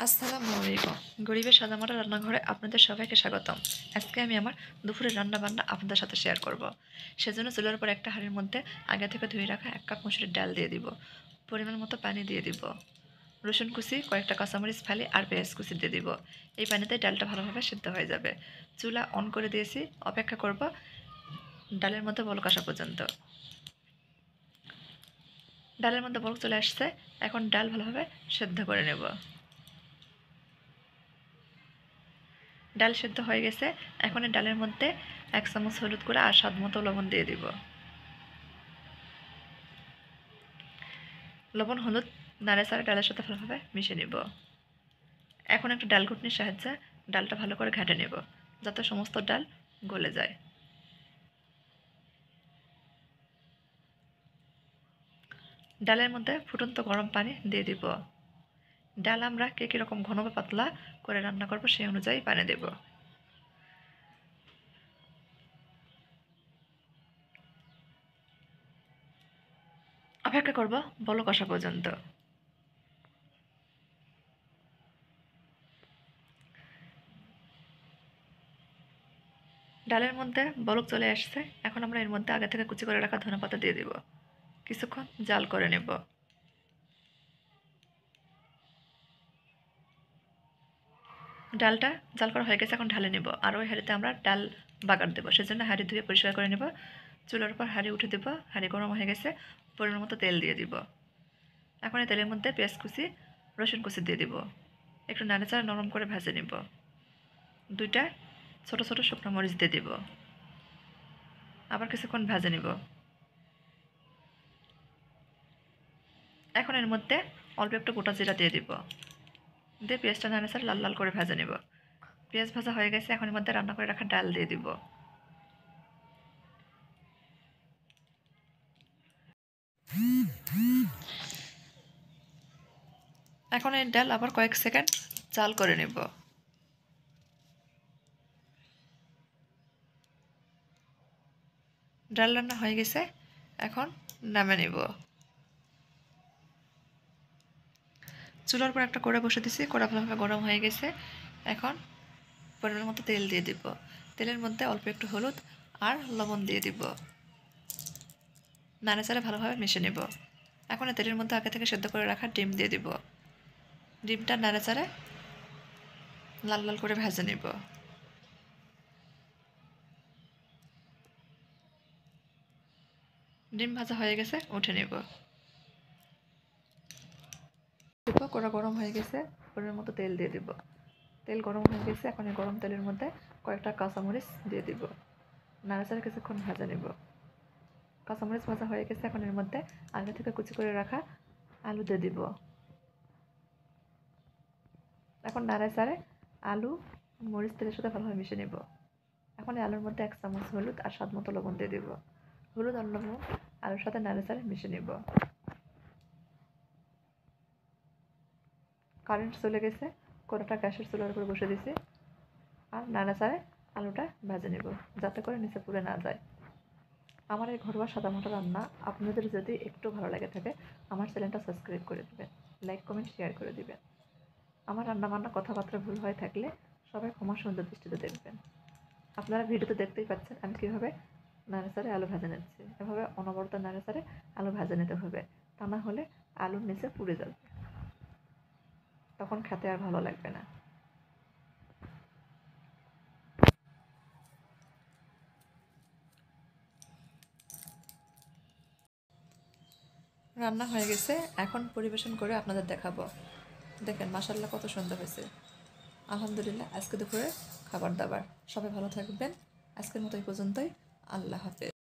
আসসালামু আলাইকুম। গরিবের সাদামাটা রান্নাঘরে আপনাদের সবাইকে স্বাগতম। আজকে আমি আমার দুপুরের রান্না-বান্না আপনাদের সাথে শেয়ার করব। সেজন্য চুলার উপর একটা হাঁড়ির মধ্যে আগে থেকে ধুয়ে রাখা 1 কাপ মসুরির ডাল দিয়ে দিব। পরিমাণ মতো পানি দিয়ে দিব। রসুন কুচি, কয়েকটা কাঁচামরিচ ফালি আর পেঁয়াজ কুচি দিয়ে দিব। এই পানিতে ডালটা ভালোভাবে সিদ্ধ হয়ে যাবে। চুলা অন করে দিয়েছি, অপেক্ষা করব ডালের মধ্যে বলক আসা পর্যন্ত। ডালের মধ্যে বলক চলে আসছে, এখন ডাল ভালোভাবে সেদ্ধ করে নেব। ডাল সেদ্ধ হয়ে গেছে, এখন এই ডালের মধ্যে 1 চামচ হলুদ গুঁড়া আর স্বাদ মতো লবণ দিয়ে দিব। লবণ হলুদ নাড়াচাড়া ডালের সাথে ভালোভাবে মিশিয়ে নিব। এখন একটা ডাল ঘুটনির সাহায্যে ডালটা ভালো করে ঘেঁটে নেব, যাতে সমস্ত ডাল গলে যায়। ডালের মধ্যে ফুটন্ত গরম পানি দিয়ে দিব। ডাল আমরা কে কীরকম ঘন বা পাতলা করে রান্না করব সেই অনুযায়ী পানি দেব। অপেক্ষা করব বলক আসা পর্যন্ত। ডালের মধ্যে বলক চলে আসছে, এখন আমরা এর মধ্যে আগে থেকে কুচি করে রাখা ধনেপাতা দিয়ে দিব। কিছুক্ষণ জাল করে নেব। ডালটা জাল করা হয়ে গেছে, এখন ঢালে নেব। আর ওই হাঁড়িতে আমরা ডাল বাগার দেবো, সেজন্য হাঁড়ি ধুয়ে পরিষ্কার করে নেব। চুলার উপর হাঁড়ি উঠে দেবো। হাঁড়ি গরম হয়ে গেছে, পরিমাণ মতো তেল দিয়ে দিব। এখন এই তেলের মধ্যে পেঁয়াজ কুচি, রসুন কুচি দিয়ে দিব। একটু নাড়াচাড়া নরম করে ভেজে নেব। 2টা ছোট ছোট শুকনো মরিচ দিয়ে দিব। আবার কিছুক্ষণ ভেজে নেব। এখন এর মধ্যে অল্প একটু গোটা জিরা দিয়ে দিব। দিয়ে পেঁয়াজটা নাড়াচাড়া লাল লাল করে ভেজে নেব। পেঁয়াজ ভাজা হয়ে গেছে, এখন এর মধ্যে রান্না করে রাখা ডাল দিয়ে দিব। এখন এই ডাল আবার কয়েক সেকেন্ড জাল করে নেব। ডাল রান্না হয়ে গেছে, এখন নামে নেব। চুলার উপর একটা কড়া বসে দিয়েছি, কড়া ভালোভাবে গরম হয়ে গেছে। এখন পরিমাণ মতো তেল দিয়ে দিব। তেলের মধ্যে অল্প একটু হলুদ আর লবণ দিয়ে দিব। নাড়াচাড়া ভালোভাবে মিশিয়ে নেব। এখন তেলের মধ্যে আগে থেকে সেদ্ধ করে রাখা ডিম দিয়ে দিব। ডিমটা নাড়াচাড়া লাল লাল করে ভেজে নেব। ডিম ভাজা হয়ে গেছে, উঠে নেব। কড়া গরম হয়ে গেছে, পরিমাণ মতো তেল দিয়ে দিব। তেল গরম হয়ে গেছে, এখন এই গরম তেলের মধ্যে কয়েকটা কাঁচামরিচ দিয়ে দিব। নাড়াচাড়া কিছুক্ষণ ভাজা নেব। কাঁচামরিচ ভাজা হয়ে গেছে, এখন এর মধ্যে আগে থেকে কুচি করে রাখা আলু দিয়ে দিব। এখন নাড়াচাড়ে আলু মরিচ তেলের সাথে ভালোভাবে মিশিয়ে নেব। এখন এই আলুর মধ্যে 1 চামচ হলুদ আর স্বাদ মতো লবণ দিয়ে দিব। হলুদ আর লবণ আলুর সাথে নাড়াচাড়ে মিশিয়ে নেব। কারেন্ট চলে গেছে, কড়াটা গ্যাসের চুলার উপর বসে দিয়েছি আর নাড়াচাড়ে আলুটা ভেজে নেব, যাতে করে নিচে পুড়ে না যায়। আমার এই ঘরোয়া সাদামাটা রান্না আপনাদের যদি একটু ভালো লাগে থাকে, আমার চ্যানেলটা সাবস্ক্রাইব করে দেবেন, লাইক কমেন্ট শেয়ার করে দেবেন। আমার রান্নাবান্না কথাবার্তা ভুল হয়ে থাকলে সবাই ক্ষমা সুন্দর দৃষ্টিতে দেখবেন। আপনারা ভিডিওতে দেখতেই পাচ্ছেন আমি কীভাবে নাড়াচাড়ে আলু ভেজে নিচ্ছি। এভাবে অনবরত নাড়াচাড়ে আলু ভেজে নিতে হবে, তা না হলে আলুর নিচে পুড়ে যাবে, তখন খেতে আর ভালো লাগবে না। রান্না হয়ে গেছে, এখন পরিবেশন করে আপনাদের দেখাবো। দেখেন মাশাআল্লাহ কত সুন্দর হয়েছে। আলহামদুলিল্লাহ, আজকে দুপুরে খাবার দাবার। সবাই ভালো থাকবেন। আজকের মতো এই পর্যন্তই। আল্লাহ হাফেজ।